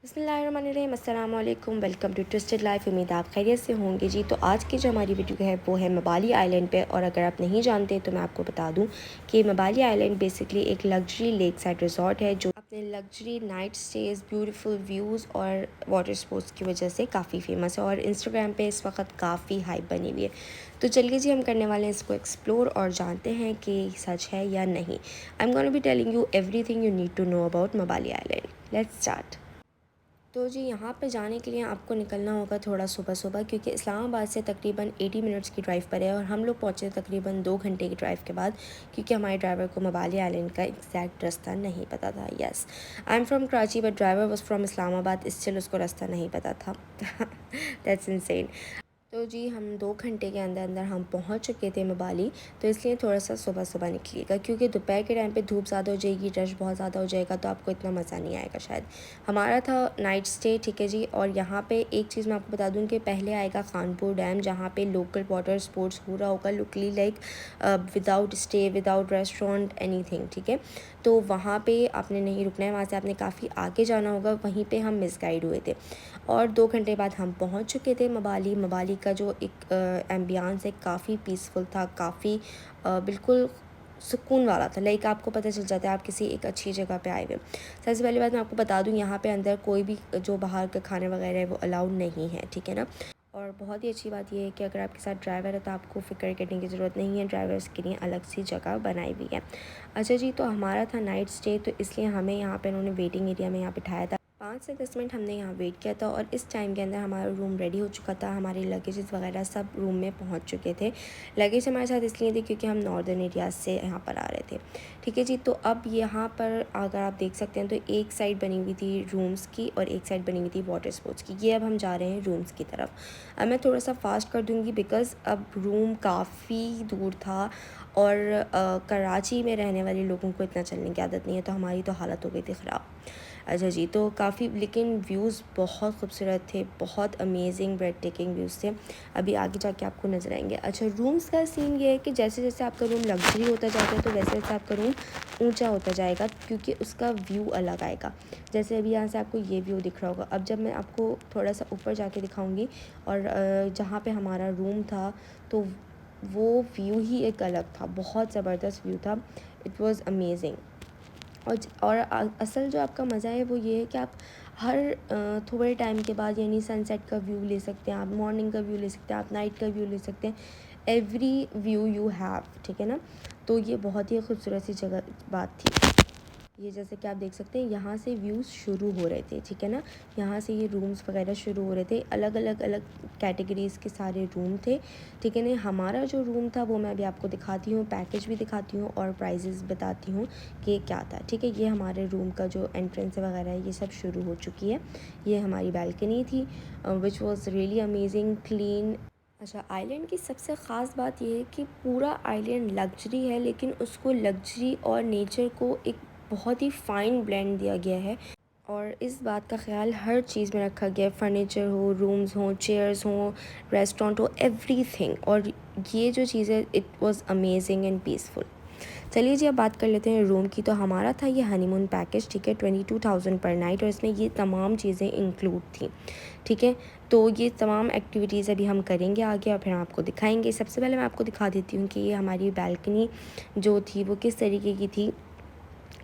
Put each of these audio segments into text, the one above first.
बिस्मिल्लाहिर्रहमानिर्रहीम, अस्सलाम वालेकुम। Welcome to twisted life. उम्मीद आप खैरियत से होंगे जी। तो आज की जो हमारी वीडियो है वो है मबाली आइलैंड पे। और अगर आप नहीं जानते तो मैं आपको बता दूं कि मबाली आइलैंड बेसिकली एक लग्जरी लेक साइड रिजॉर्ट है जो अपने luxury night stage, beautiful views और वाटर स्पोर्ट्स की वजह से काफ़ी फेमस है और इंस्टाग्राम पे इस वक्त काफ़ी हाइप बनी हुई है। तो चलिए जी, हम करने वाले हैं इसको एक्सप्लोर और जानते हैं कि सच है या नहीं। I am gonna be telling you everything you need to know about Mbali island. Let's start. तो जी, यहाँ पे जाने के लिए आपको निकलना होगा थोड़ा सुबह सुबह, क्योंकि इस्लामाबाद से तकरीबन 80 मिनट्स की ड्राइव पर है और हम लोग पहुँचे तकरीबन 2 घंटे की ड्राइव के बाद, क्योंकि हमारे ड्राइवर को मबाली आइलैंड का एग्जैक्ट रास्ता नहीं पता था। Yes, I am from Karachi but driver was from Islamabad, still उसको रास्ता नहीं पता था। That's insane. तो जी, हम 2 घंटे के अंदर अंदर हम पहुंच चुके थे मबाली। तो इसलिए थोड़ा सा सुबह सुबह निकलिएगा, क्योंकि दोपहर के टाइम पे धूप ज़्यादा हो जाएगी, रश बहुत ज़्यादा हो जाएगा, तो आपको इतना मज़ा नहीं आएगा शायद। हमारा था नाइट स्टे, ठीक है जी। और यहाँ पे एक चीज़ मैं आपको बता दूँ कि पहले आएगा खानपुर डैम, जहाँ पे लोकल वाटर स्पोर्ट्स हो रहा होगा, luckily like without stay, without restaurant, anything, ठीक है। तो वहाँ पे आपने नहीं रुकना है, वहाँ से आपने काफ़ी आगे जाना होगा, वहीं पे हम मिसगाइड हुए थे। और 2 घंटे बाद हम पहुँच चुके थे मबाली। मबाली का जो एक एम्बियंस है काफ़ी पीसफुल था, काफ़ी बिल्कुल सुकून वाला था। लाइक आपको पता चल जाता है आप किसी एक अच्छी जगह पे आए हुए। सबसे पहली बात मैं आपको बता दूँ, यहाँ पे अंदर कोई भी जो बाहर का खाने वगैरह है वो अलाउड नहीं है, ठीक है ना। और बहुत ही अच्छी बात यह है कि अगर आपके साथ ड्राइवर है तो आपको फ़िक्र करने की ज़रूरत नहीं है, ड्राइवर्स के लिए अलग सी जगह बनाई हुई है। अच्छा जी, तो हमारा था नाइट स्टे, तो इसलिए हमें यहाँ पे उन्होंने वेटिंग एरिया में यहाँ बिठाया था। 5 से 10 मिनट हमने यहाँ वेट किया था और इस टाइम के अंदर हमारा रूम रेडी हो चुका था, हमारे लगेजेस वगैरह सब रूम में पहुँच चुके थे। लगेज हमारे साथ इसलिए थे क्योंकि हम नॉर्दर्न एरिया से यहाँ पर आ रहे थे, ठीक है जी। तो अब यहाँ पर अगर आप देख सकते हैं तो एक साइड बनी हुई थी रूम्स की और एक साइड बनी हुई थी वाटर स्पोर्ट्स की। ये अब हम जा रहे हैं रूम्स की तरफ। अब मैं थोड़ा सा फास्ट कर दूँगी बिकॉज़ अब रूम काफ़ी दूर था और कराची में रहने वाले लोगों को इतना चलने की आदत नहीं है, तो हमारी तो हालत हो गई थी ख़राब। अच्छा जी, तो काफ़ी लेकिन व्यूज़ बहुत खूबसूरत थे, बहुत अमेजिंग ब्रेड टेकिंग व्यूज़ थे। अभी आगे जाके आपको नज़र आएंगे। अच्छा, रूम्स का सीन ये है कि जैसे जैसे आपका रूम लग्जरी होता जाता है तो वैसे वैसे आपका रूम ऊंचा होता जाएगा, क्योंकि उसका व्यू अलग आएगा। जैसे अभी यहाँ से आपको ये व्यू दिख रहा होगा। अब जब मैं आपको थोड़ा सा ऊपर जाके दिखाऊँगी और जहाँ पर हमारा रूम था, तो वो व्यू ही एक अलग था, बहुत ज़बरदस्त व्यू था। It was amazing. और असल जो आपका मज़ा है वो ये है कि आप हर थोड़े टाइम के बाद, यानी सनसेट का व्यू ले सकते हैं, आप मॉर्निंग का व्यू ले सकते हैं, आप नाइट का व्यू ले सकते हैं। एवरी व्यू यू हैव, ठीक है ना। तो ये बहुत ही खूबसूरत सी जगह बात थी। ये जैसे कि आप देख सकते हैं यहाँ से व्यूज़ शुरू हो रहे थे, ठीक है ना। यहाँ से ये रूम्स वगैरह शुरू हो रहे थे, अलग अलग कैटेगरीज़ के सारे रूम थे, ठीक है ना। हमारा जो रूम था वो मैं अभी आपको दिखाती हूँ, पैकेज भी दिखाती हूँ और प्राइजेज़ बताती हूँ कि क्या था, ठीक है। ये हमारे रूम का जो एंट्रेंस वगैरह है ये सब शुरू हो चुकी है। ये हमारी बैल्कनी थी which was really amazing, clean. अच्छा, आइलैंड की सबसे ख़ास बात यह है कि पूरा आइलैंड लग्जरी है, लेकिन उसको लग्जरी और नेचर को एक बहुत ही फ़ाइन ब्लेंड दिया गया है। और इस बात का ख़्याल हर चीज़ में रखा गया है, फर्नीचर हो, रूम्स हों, चेयर्स हों, रेस्टोरेंट हो, एवरीथिंग। और ये जो चीज़ है it was amazing and peaceful. चलिए जी, अब बात कर लेते हैं रूम की। तो हमारा था ये हनीमून पैकेज, ठीक है, 22,000 पर नाइट और इसमें ये तमाम चीज़ें इंक्लूड थी, ठीक है। तो ये तमाम एक्टिविटीज़ अभी हम करेंगे आगे और फिर हम आपको दिखाएंगे। सबसे पहले मैं आपको दिखा देती हूँ कि ये हमारी बैल्कनी जो थी वो किस तरीके की थी।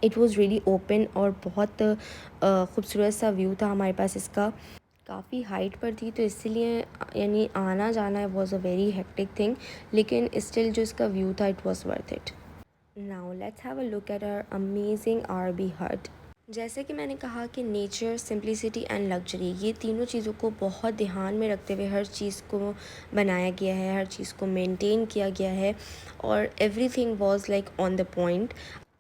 इट वॉज़ रियली ओपन और बहुत खूबसूरत सा व्यू था हमारे पास इसका। काफ़ी हाइट पर थी तो इसीलिए यानी आना जाना was a very hectic thing, लेकिन स्टिल जो इसका व्यू था it was worth it. Now let's have a look at our amazing RB hut. जैसे कि मैंने कहा कि नेचर, सिंप्लिसिटी एंड लग्जरी, ये तीनों चीज़ों को बहुत ध्यान में रखते हुए हर चीज़ को बनाया गया है, हर चीज़ को मेंटेन किया गया है और everything was like on the point.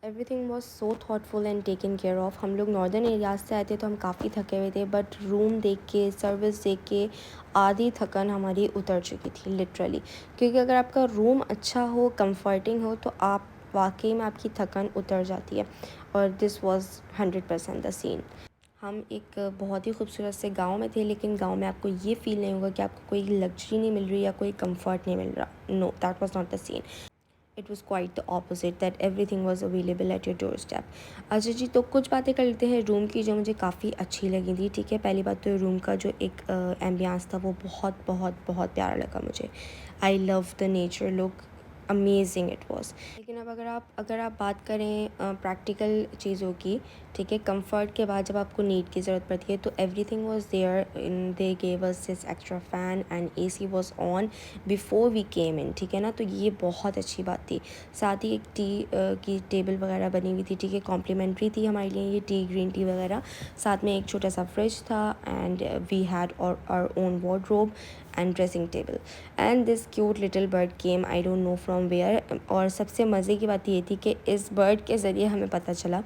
Everything was so thoughtful and taken care of. हम लोग नॉर्दर्न एरियाज से आए थे तो हम काफ़ी थके हुए थे, बट रूम देख के, सर्विस देख के आधी थकन हमारी उतर चुकी थी लिटरली। क्योंकि अगर आपका रूम अच्छा हो, कंफर्टिंग हो, तो आप वाकई में आपकी थकन उतर जाती है और दिस वॉज़ 100% द सीन। हम एक बहुत ही खूबसूरत से गांव में थे, लेकिन गांव में आपको ये फील नहीं होगा कि आपको कोई लग्जरी नहीं मिल रही या कोई कंफर्ट नहीं मिल रहा। No, that was not the scene. It was quite the opposite, that everything was available at your door step. अच्छा जी, तो कुछ बातें कर लेते हैं रूम की जो मुझे काफ़ी अच्छी लगी थी। ठीक है, पहली बात तो रूम का जो एक एम्बियंस था वो बहुत बहुत बहुत प्यारा लगा मुझे। I love the nature look, amazing it was. लेकिन अब अगर आप बात करें प्रैक्टिकल चीज़ों की, ठीक है, कंफर्ट के बाद जब आपको नीड की ज़रूरत पड़ती है तो everything was there in, they gave us this extra fan and AC was on before we came in. ठीक है ना, तो ये बहुत अच्छी बात थी। साथ ही एक टी की टेबल वगैरह बनी हुई थी। ठीक है, कॉम्प्लीमेंट्री थी हमारे लिए ये टी, ग्रीन टी वगैरह। साथ में एक छोटा सा फ्रिज था and we had our own wardrobe and dressing table and this cute little bird came, I don't know from where. और सबसे मज़े की बात ये थी कि इस बर्ड के ज़रिए हमें पता चला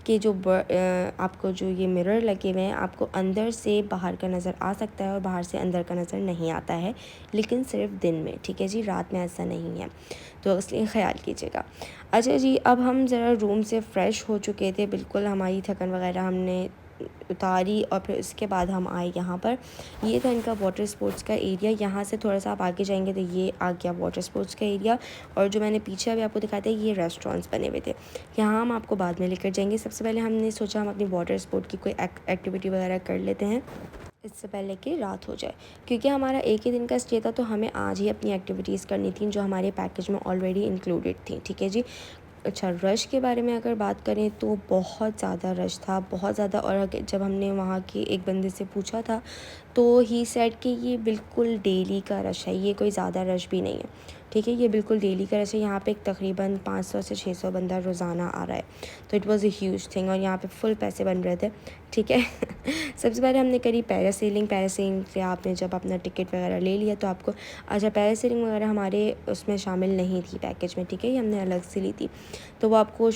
कि जो आपको जो ये मिरर लगे हुए हैं आपको अंदर से बाहर का नज़र आ सकता है और बाहर से अंदर का नज़र नहीं आता है, लेकिन सिर्फ दिन में। ठीक है जी, रात में ऐसा नहीं है, तो इसलिए ख्याल कीजिएगा। अच्छा जी, अब हम ज़रा रूम से फ़्रेश हो चुके थे, बिल्कुल हमारी थकन वगैरह हमने उतारी और फिर उसके बाद हम आए यहाँ पर। ये था इनका वाटर स्पोर्ट्स का एरिया। यहाँ से थोड़ा सा आप आगे जाएंगे तो ये आ गया वाटर स्पोर्ट्स का एरिया। और जो मैंने पीछे अभी आपको दिखाया था ये रेस्टोरेंट्स बने हुए थे। यहाँ हम आपको बाद में लेकर जाएंगे। सबसे पहले हमने सोचा हम अपनी वाटर स्पोर्ट की कोई एक्टिविटी वगैरह कर लेते हैं इससे पहले कि रात हो जाए, क्योंकि हमारा एक ही दिन का स्टे था तो हमें आज ही अपनी एक्टिविटीज़ करनी थी जो हमारे पैकेज में ऑलरेडी इंक्लूडेड थी। ठीक है जी। अच्छा, रश के बारे में अगर बात करें तो बहुत ज़्यादा रश था, बहुत ज़्यादा। और जब हमने वहाँ के एक बंदे से पूछा था तो ही सेड कि ये बिल्कुल डेली का रश है, ये कोई ज़्यादा रश भी नहीं है। ठीक है, ये बिल्कुल डेली का रश है। यहाँ पे तकरीबन 500 से 600 बंदा रोज़ाना आ रहा है, तो it was a huge thing. और यहाँ पे फुल पैसे बन रहे थे। ठीक है सबसे पहले हमने करी पैरासेलिंग। पैरासेलिंग से आपने जब अपना टिकट वगैरह ले लिया तो आपको, अच्छा पैरासेलिंग वगैरह हमारे उसमें शामिल नहीं थी पैकेज में। ठीक है, ये हमने अलग से ली थी। तो वो आपको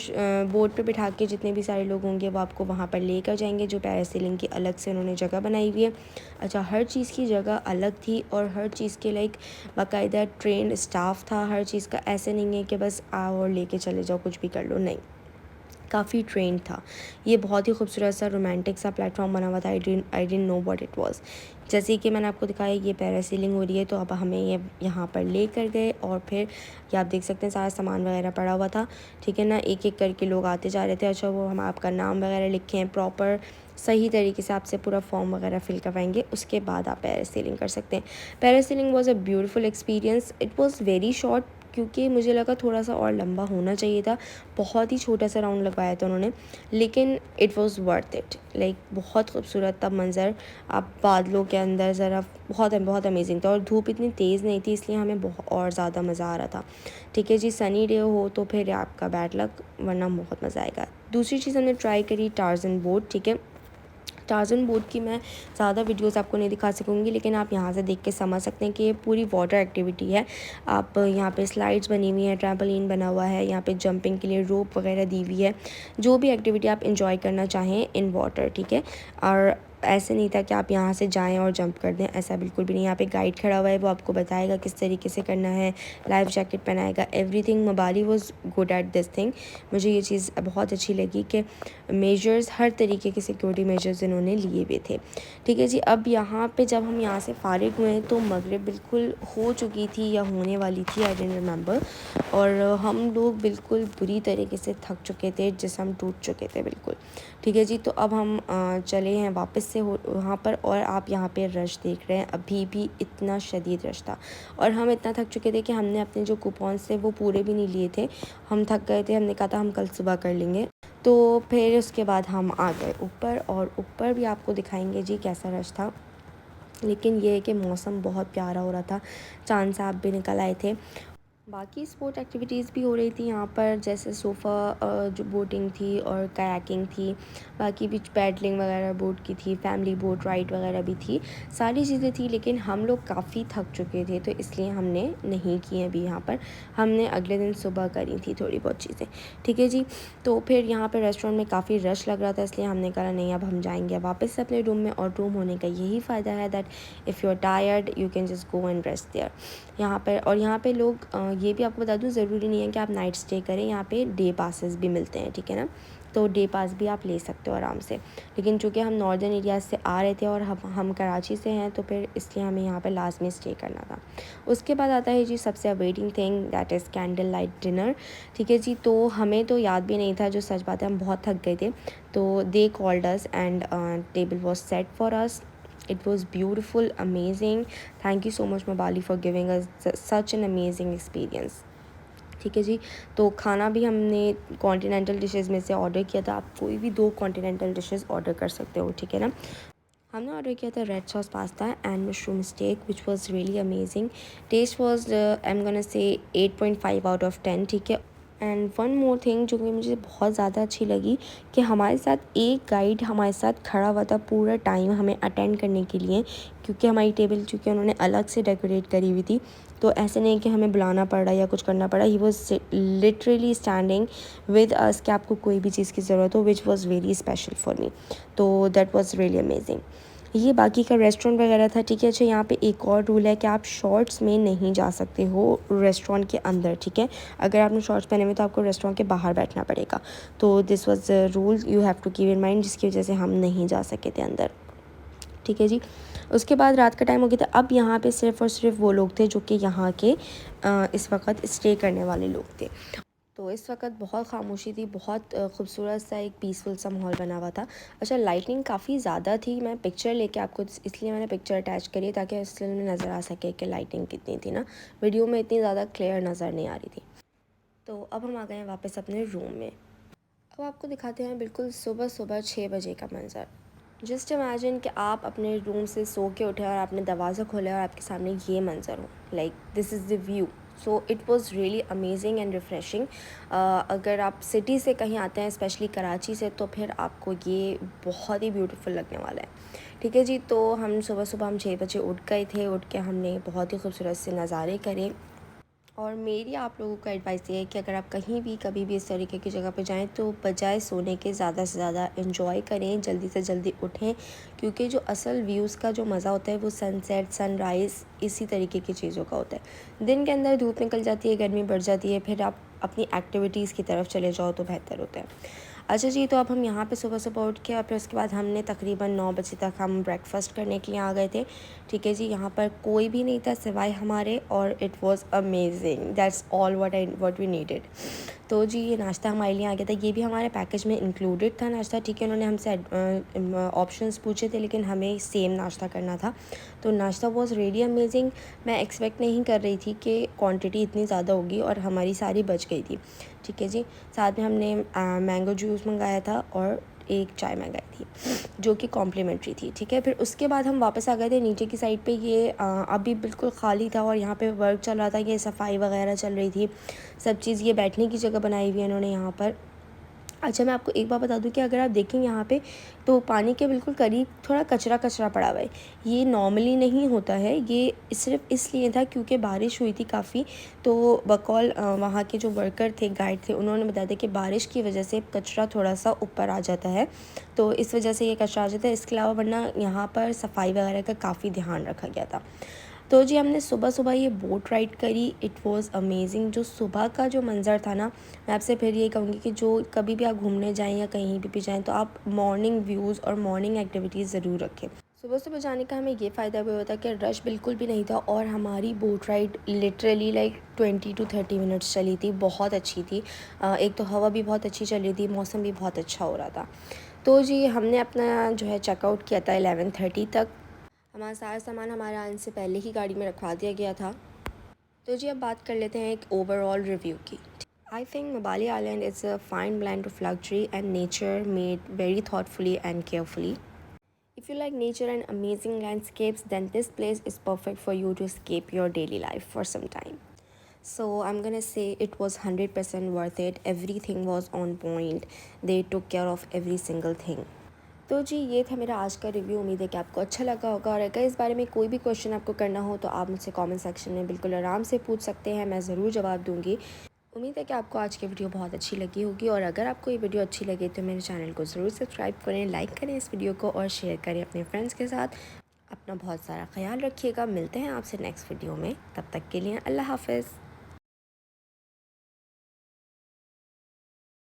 बोट पे बिठा के जितने भी सारे लोग होंगे वो आपको वहाँ पर लेकर जाएंगे, जो पैरासेलिंग की अलग से उन्होंने जगह बनाई हुई है। अच्छा, हर चीज़ की जगह अलग थी और हर चीज़ के लाइक बाकायदा ट्रेंड स्टाफ था हर चीज़ का। ऐसे नहीं है कि बस आओ और लेके चले जाओ, कुछ भी कर लो, नहीं, काफ़ी ट्रेंड था। ये बहुत ही खूबसूरत सा रोमांटिक सा प्लेटफॉर्म बना हुआ था। I didn't know what it was. जैसे कि मैंने आपको दिखाया ये पैरासेलिंग हो रही है, तो अब हमें ये यहाँ पर ले कर गए और फिर ये आप देख सकते हैं सारा सामान वगैरह पड़ा हुआ था। ठीक है ना, एक एक करके लोग आते जा रहे थे। अच्छा, वो हम आपका नाम वगैरह लिखे हैं प्रॉपर सही तरीके से, आपसे पूरा फॉर्म वगैरह फिल करवाएंगे, उसके बाद आप पैरासेलिंग कर सकते हैं। Parasailing was a beautiful experience. It was very short, क्योंकि मुझे लगा थोड़ा सा और लंबा होना चाहिए था। बहुत ही छोटा सा राउंड लगवाया था उन्होंने, लेकिन it was worth it. Like बहुत खूबसूरत था मंज़र, आप बादलों के अंदर ज़रा, बहुत बहुत अमेजिंग था। और धूप इतनी तेज़ नहीं थी, इसलिए हमें बहुत और ज़्यादा मज़ा आ रहा था। ठीक है जी, सनी डे हो तो फिर आपका बैड लक, वरना बहुत मज़ा आएगा। दूसरी चीज़ हमने ट्राई करी टार्ज़न बोट। ठीक है, टार्ज़न बोट की मैं ज़्यादा वीडियोस आपको नहीं दिखा सकूँगी, लेकिन आप यहाँ से देख के समझ सकते हैं कि ये पूरी वाटर एक्टिविटी है। आप यहाँ पे स्लाइड्स बनी हुई हैं, ट्रैम्पोलिन बना हुआ है, यहाँ पे जंपिंग के लिए रोप वगैरह दी हुई है, जो भी एक्टिविटी आप इंजॉय करना चाहें इन वाटर। ठीक है, और ऐसे नहीं था कि आप यहाँ से जाएं और जंप कर दें, ऐसा बिल्कुल भी नहीं। यहाँ पे गाइड खड़ा हुआ है, वो आपको बताएगा किस तरीके से करना है, लाइफ जैकेट पहनाएगा, everything. Mbali was good at this thing. मुझे ये चीज़ बहुत अच्छी लगी कि मेजर्स, हर तरीके के सिक्योरिटी मेजर्स इन्होंने लिए हुए थे। ठीक है जी, अब यहाँ पे जब हम यहाँ से फ़ारिग हुए तो मगरिब बिल्कुल हो चुकी थी या होने वाली थी, आई डोंट रिमेंबर। और हम लोग बिल्कुल बुरी तरीके से थक चुके थे, जिस्म टूट चुके थे बिल्कुल। ठीक है जी, तो अब हम चले हैं वापस से वहाँ पर। और आप यहाँ पे रश देख रहे हैं, अभी भी इतना शदीद रश था। और हम इतना थक चुके थे कि हमने अपने जो कूपन्स थे वो पूरे भी नहीं लिए थे। हम थक गए थे, हमने कहा था हम कल सुबह कर लेंगे। तो फिर उसके बाद हम आ गए ऊपर, और ऊपर भी आपको दिखाएंगे जी कैसा रश था। लेकिन ये है कि मौसम बहुत प्यारा हो रहा था, चांद साहब भी निकल आए थे। बाकी स्पोर्ट एक्टिविटीज़ भी हो रही थी यहाँ पर, जैसे सोफ़ा जो बोटिंग थी और कायाकिंग थी। बाकी बीच पैडलिंग वगैरह बोट की थी, फैमिली बोट राइड वगैरह भी थी, सारी चीज़ें थी। लेकिन हम लोग काफ़ी थक चुके थे, तो इसलिए हमने नहीं की अभी यहाँ पर। हमने अगले दिन सुबह करी थी थोड़ी बहुत चीज़ें। ठीक है जी, तो फिर यहाँ पर रेस्टोरेंट में काफ़ी रश लग रहा था, इसलिए हमने कहा नहीं, अब हम जाएंगे वापस से अपने रूम में। और रूम होने का यही फ़ायदा है that if you are tired you can just go and rest there यहाँ पर। और यहाँ पे लोग ये भी आपको बता दूँ, ज़रूरी नहीं है कि आप नाइट स्टे करें, यहाँ पे डे पासेस भी मिलते हैं। ठीक है ना, तो डे पास भी आप ले सकते हो आराम से। लेकिन चूँकि हम नॉर्दर्न एरियाज से आ रहे थे और हम कराची से हैं, तो फिर इसलिए हमें यहाँ पर लास्ट में स्टे करना था। उसके बाद आता है जी सबसे awaiting thing, that is candle light dinner. ठीक है जी, तो हमें तो याद भी नहीं था, जो सच बात है हम बहुत थक गए थे। तो they called us and table was set for us. It was beautiful, amazing. Thank you so much Mobali for giving us such an amazing experience. ठीक है जी, तो खाना भी हमने कॉन्टिनेंटल डिशेज़ में से ऑर्डर किया था। आप कोई भी 2 कॉन्टिनेंटल डिशेज़ ऑर्डर कर सकते हो, ठीक है ना। हमने ऑर्डर किया था red sauce pasta and mushroom steak which was really amazing. Taste was I am gonna say 8.5 out of 10, ठीक है। एंड वन मोर थिंग जो कि मुझे बहुत ज़्यादा अच्छी लगी, कि हमारे साथ एक गाइड हमारे साथ खड़ा हुआ था पूरा टाइम हमें अटेंड करने के लिए, क्योंकि हमारी टेबल चूँकि उन्होंने अलग से डेकोरेट करी हुई थी, तो ऐसे नहीं कि हमें बुलाना पड़ा या कुछ करना पड़ा। He was literally standing with us कि आपको कोई भी चीज़ की ज़रूरत हो, which was very special for me. तो दैट वॉज़ रियली अमेजिंग। ये बाकी का रेस्टोरेंट वगैरह था, ठीक है। अच्छा, यहाँ पे एक और रूल है कि आप शॉर्ट्स में नहीं जा सकते हो रेस्टोरेंट के अंदर, ठीक है। अगर आपने शॉर्ट्स पहने हुए तो आपको रेस्टोरेंट के बाहर बैठना पड़ेगा। तो this was the rule you have to keep in mind, जिसकी वजह से हम नहीं जा सके थे अंदर, ठीक है जी। उसके बाद रात का टाइम हो गया था। अब यहाँ पे सिर्फ़ और सिर्फ वो लोग थे जो कि यहाँ के इस वक्त स्टे करने वाले लोग थे। तो इस वक्त बहुत खामोशी थी, बहुत खूबसूरत सा एक पीसफुल सा माहौल बना हुआ था। अच्छा, लाइटिंग काफ़ी ज़्यादा थी। मैं पिक्चर लेके आपको इसलिए मैंने पिक्चर अटैच करी ताकि इसलिए में नज़र आ सके कि लाइटिंग कितनी थी ना। वीडियो में इतनी ज़्यादा क्लियर नज़र नहीं आ रही थी। तो अब हम आ गए हैं वापस अपने रूम में। अब आपको दिखाते हैं बिल्कुल सुबह सुबह 6 बजे का मंज़र। जस्ट इमेजिन कि आप अपने रूम से सो के उठे और आपने दरवाज़ा खोला और आपके सामने ये मंज़र हो, like this is the view. So it was really amazing and refreshing. अगर आप सिटी से कहीं आते हैं, स्पेशली कराची से, तो फिर आपको ये बहुत ही ब्यूटीफुल लगने वाला है, ठीक है जी। तो हम सुबह सुबह हम 6 बजे उठ गए थे। उठ के हमने बहुत ही खूबसूरत से नज़ारे करे। और मेरी आप लोगों को एडवाइस ये है कि अगर आप कहीं भी कभी भी इस तरीके की जगह पे जाएं, तो बजाय सोने के ज़्यादा से ज़्यादा एंजॉय करें, जल्दी से जल्दी उठें, क्योंकि जो असल व्यूज़ का जो मज़ा होता है वो सनसेट, सनराइज़, इसी तरीके की चीज़ों का होता है। दिन के अंदर धूप निकल जाती है, गर्मी बढ़ जाती है, फिर आप अपनी एक्टिविटीज़ की तरफ चले जाओ तो बेहतर होता है। अच्छा जी, तो अब हम यहाँ पे सुबह सुबह उठ के और फिर उसके बाद हमने तकरीबन 9 बजे तक हम ब्रेकफास्ट करने के लिए आ गए थे, ठीक है जी। यहाँ पर कोई भी नहीं था सिवाय हमारे, और it was amazing, that's all what we needed. तो जी ये नाश्ता हमारे लिए आ गया था। ये भी हमारे पैकेज में इंक्लूडेड था नाश्ता, ठीक है। उन्होंने हमसे ऑप्शंस पूछे थे, लेकिन हमें सेम नाश्ता करना था। तो नाश्ता वाज रियली अमेजिंग। मैं एक्सपेक्ट नहीं कर रही थी कि क्वांटिटी इतनी ज़्यादा होगी, और हमारी सारी बच गई थी, ठीक है जी। साथ में हमने मैंगो जूस मंगाया था और एक चाय मंगाई थी, जो कि कॉम्प्लीमेंट्री थी, ठीक है। फिर उसके बाद हम वापस आ गए थे नीचे की साइड पे। ये अभी बिल्कुल ख़ाली था और यहाँ पे वर्क चल रहा था, ये सफाई वगैरह चल रही थी, सब चीज़। ये बैठने की जगह बनाई हुई है इन्होंने यहाँ पर। अच्छा, मैं आपको एक बात बता दूं कि अगर आप देखें यहाँ पे, तो पानी के बिल्कुल करीब थोड़ा कचरा कचरा पड़ा हुआ है। ये नॉर्मली नहीं होता है, ये सिर्फ इसलिए था क्योंकि बारिश हुई थी काफ़ी। तो बकौल वहाँ के जो वर्कर थे, गाइड थे, उन्होंने बताया था कि बारिश की वजह से कचरा थोड़ा सा ऊपर आ जाता है, तो इस वजह से ये कचरा आ जाता है। इसके अलावा वरना यहाँ पर सफाई वगैरह का काफ़ी ध्यान रखा गया था। तो जी हमने सुबह सुबह ये बोट राइड करी, इट वाज़ अमेजिंग। जो सुबह का जो मंज़र था ना, मैं आपसे फिर ये कहूँगी कि जो कभी भी आप घूमने जाएं या कहीं भी जाएं, तो आप मॉर्निंग व्यूज़ और मॉर्निंग एक्टिविटीज़ ज़रूर रखें। सुबह सुबह जाने का हमें ये फ़ायदा भी होता कि रश बिल्कुल भी नहीं था, और हमारी boat ride literally like 20 to 30 minutes चली थी, बहुत अच्छी थी। एक तो हवा भी बहुत अच्छी चल रही थी, मौसम भी बहुत अच्छा हो रहा था। तो जी हमने अपना जो है चेकआउट किया था 11:30 तक। हमारा सारा सामान हमारे आने से पहले ही गाड़ी में रखवा दिया गया था। तो जी अब बात कर लेते हैं एक ओवरऑल रिव्यू की। I think Mbali island is a fine blend of luxury and nature made very thoughtfully and carefully. If you like nature and amazing landscapes, then this place is perfect for you to escape your daily life for some time. So I'm gonna say it was 100% worth it. Everything was on point. They took care of every single thing. तो जी ये था मेरा आज का review. उम्मीद है कि आपको अच्छा लगा होगा, और अगर इस बारे में कोई भी क्वेश्चन आपको करना हो तो आप मुझसे कमेंट सेक्शन में बिल्कुल आराम से पूछ सकते हैं, मैं ज़रूर जवाब दूंगी। उम्मीद है कि आपको आज की वीडियो बहुत अच्छी लगी होगी, और अगर आपको ये वीडियो अच्छी लगे तो मेरे चैनल को ज़रूर सब्सक्राइब करें, लाइक करें इस वीडियो को, और शेयर करें अपने फ्रेंड्स के साथ। अपना बहुत सारा ख्याल रखिएगा। मिलते हैं आपसे नेक्स्ट वीडियो में, तब तक के लिए अल्लाह हाफ़िज़।